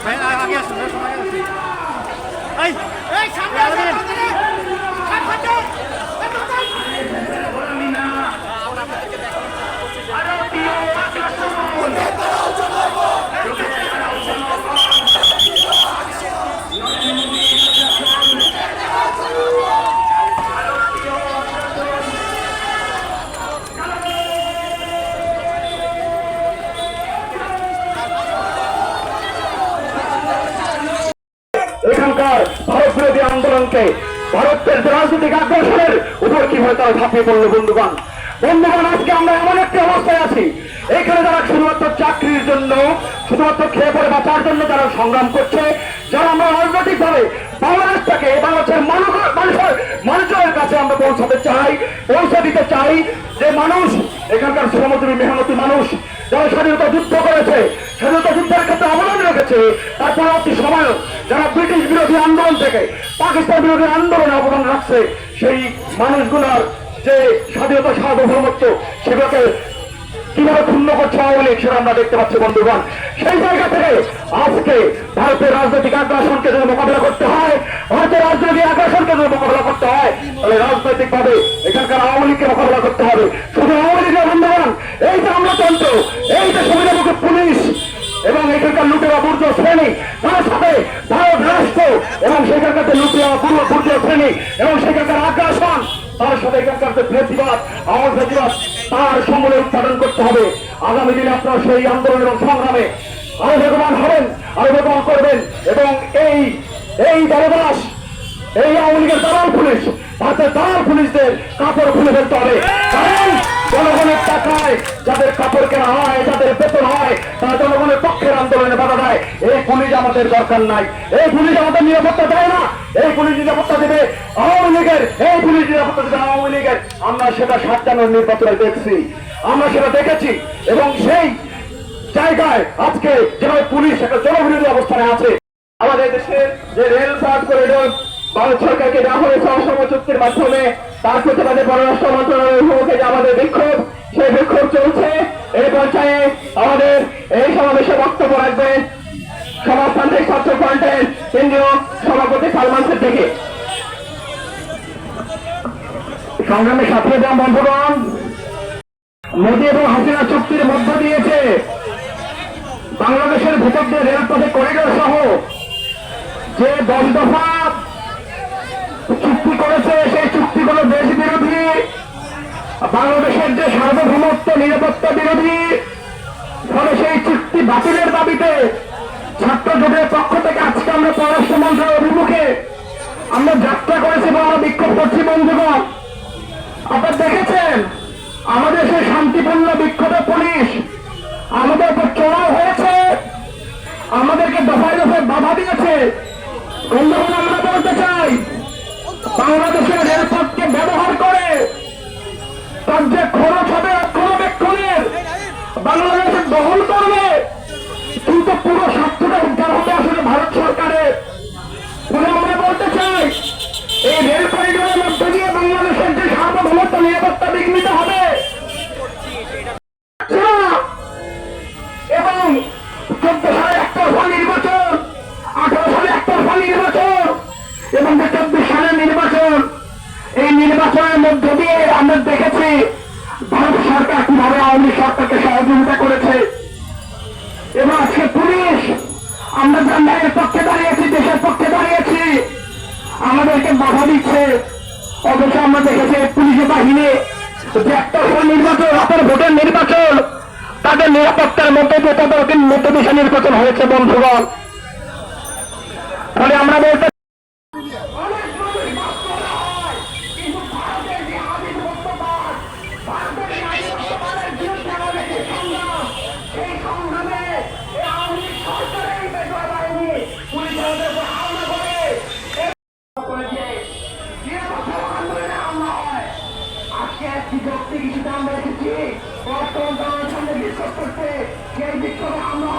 আগে আসুন, সময় আছে। এই সামনে আসেন। এখানকার ভারত বিরোধী আন্দোলনকে ভারতের রাজনৈতিক আগ্রাসনের উপর কিভাবে তারা ঝাঁপিয়ে পড়লো। বন্ধুগণ, আজকে আমরা এমন একটি অবস্থায় আছি, এখানে যারা শুধুমাত্র চাকরির জন্য, শুধুমাত্র খেয়ে পড়ে বাঁচার জন্য যারা সংগ্রাম করছে, যারা আমরা রাজনৈতিক ভাবে বাংলাদেশটাকে বাংলাদেশের মানুষের কাছে আমরা পৌঁছে দিতে চাই, যে মানুষ এখানকার শ্রমজীবী মেহনতি মানুষ যারা স্বাধীনতা যুদ্ধ করেছে, স্বাধীনতা যুদ্ধের ক্ষেত্রে অবদান রেখেছে, তার পরবর্তী সময়ও যারা ব্রিটিশ বিরোধী আন্দোলন থেকে পাকিস্তান বিরোধী আন্দোলনে অবদান রাখছে, সেই মানুষগুলোর যে স্বাধীনতা সার্বভৌমত্ব সেগুলোকে কিভাবে ক্ষুণ্ণ করছে আওয়ামী লীগ, সেটা আমরা দেখতে পাচ্ছি। বন্ধুগণ, সেই জায়গা থেকে আজকে ভারতের রাজনৈতিক আগ্রাসনকে যদি মোকাবিলা করতে হয়, ভারতের রাজনৈতিক আগ্রাসনকে যদি মোকাবিলা করতে হয়, তাহলে রাজনৈতিক ভাবে এখানকার আওয়ামী লীগকে মোকাবিলা করতে হবে। শুধু আওয়ামী লীগের বন্ধুগণ, এই যে আমলাতন্ত্র, এই যে সুবিধাভোগী পুলিশ এবং এখানকার লুটেরা বুর্জ শ্রেণী, তার সাথে ভারত রাষ্ট্র এবং সেখানকার যে লুটেরা বুর্জ শ্রেণী এবং সেখানকার আগ্রাসন, তার সাথে এখানকার যে ফেসিবাদ, আওয়াজ ফেসিবাদ, তার সমূলে উৎপাদন করতে হবে। আগামী দিনে আপনারা সেই আন্দোলন এবং সংগ্রামে আরো বেগবান হবেন, আরো বেগবান করবেন এবং এই দলদাস, এই আওয়ামী লীগের দালাল পুলিশ, ভারতের দালাল পুলিশদের কাপড় খুলে ফেলতে হবে। কারণ জনগণের টাকায় যাদের কাপড় কেনা হয়, যাদের বেতন হয়, তারা জনগণের পক্ষের আন্দোলনে বাধা দেয়। এই পুলিশ আমাদের দরকার নাই, এই পুলিশ আমাদের নিরাপত্তা দেয় না। এই পুলিশ নিরাপত্তা দেবে আওয়ামী লীগের, এই পুলিশ নিরাপত্তা দেবে আওয়ামী লীগের। আমরা সেটা 7 জানুয়ারির নির্বাচনে দেখছি, আমরা সেটা দেখেছি। এবং সেই জায়গায় আজকে যেভাবে পুলিশ একটা জনবিরোধী অবস্থানে আছে, আমাদের দেশের যে রেল পাট করিডোর ভারত সরকারকে দেওয়া হয়েছে অসম চুক্তির মাধ্যমে, তার প্রতিবাদে পররাষ্ট্র মন্ত্রণালয় যে আমাদের বিক্ষোভ, সেই বিক্ষোভ চলছে। এই পর্যায়ে আমাদের এই সমাবেশে বক্তব্য রাখবেন সমাজতান্ত্রিক ছাত্র ফ্রন্টের কেন্দ্রীয় সভাপতি সালমান সিদ্দিকী। সংগ্রামে সাথে দেওয়া বন্ধুগণ, মোদী এবং হাসিনা চুক্তির মধ্য দিয়েছে বাংলাদেশের ভেতর দিয়ে রেলপথে করিডোর সহ যে 10 দফা চুক্তি করেছে, সেই চুক্তিগুলো দেশ বিরোধী, বাংলাদেশের যে সার্বভৌমত্ব নিরাপত্তা বিরোধী। ফলে সেই চুক্তি বাতিলের দাবিতে ছাত্র জোটের পক্ষ থেকে আজকে আমরা পররাষ্ট্র মন্ত্রণালয়ের অভিমুখে আমরা যাত্রা করেছি এবং আমরা বিক্ষোভ করছি। বন্ধুগণ, আপনারা দেখেছেন আমাদের সেই শান্তিপূর্ণ বিক্ষোভে পুলিশ আমাদের উপর চড়াও হয়েছে, আমাদেরকে দফায় দফায় বাধা দিয়েছে। বন্ধুগণ, আমরা বলতে চাই, বাংলাদেশের রেলপথকে ব্যবহার করে তার যে খরচ হবে রক্ষণাবেক্ষণের বাংলাদেশের বহন করবে, কিন্তু পুরো স্বার্থটা উদ্ধার হবে আসলে ভারত সরকারের। বলে আমরা বলতে চাই, এই রেল করিডোরের মধ্যে দিয়ে বাংলাদেশের যে সার্বভৌমত্ব নিরাপত্তা বিঘ্নিত হবে এবং 14 সালে একতরফা নির্বাচন, 18 সালে একতরফা নির্বাচন এবং 24 সালের নির্বাচন, এই নির্বাচনের মধ্য দিয়ে আমরা দেখেছি ভারত সরকার কিভাবে আওয়ামী সরকারকে সহযোগিতা করেছে। এবং আজকে পুলিশ, আমরা জানবাইয়ের পক্ষে দাঁড়িয়েছি, দেশের পক্ষে দাঁড়িয়েছি, আমাদেরকে বাধা দিচ্ছে। অবশ্য আমরা দেখেছি পুলিশের বাহিনী যে একতরফা নির্বাচন, রাতের ভোটের নির্বাচন, তাদের নিরাপত্তার মধ্যে দিয়ে তাদের মধ্যদেশে নির্বাচন হয়েছে। বন্ধুগণ, ফলে আমরা বলতে কিছুটা আমরা রেখেছি বর্তমান সামনে বিশ্বাস করতে সেই বিক্ষোভে আমরা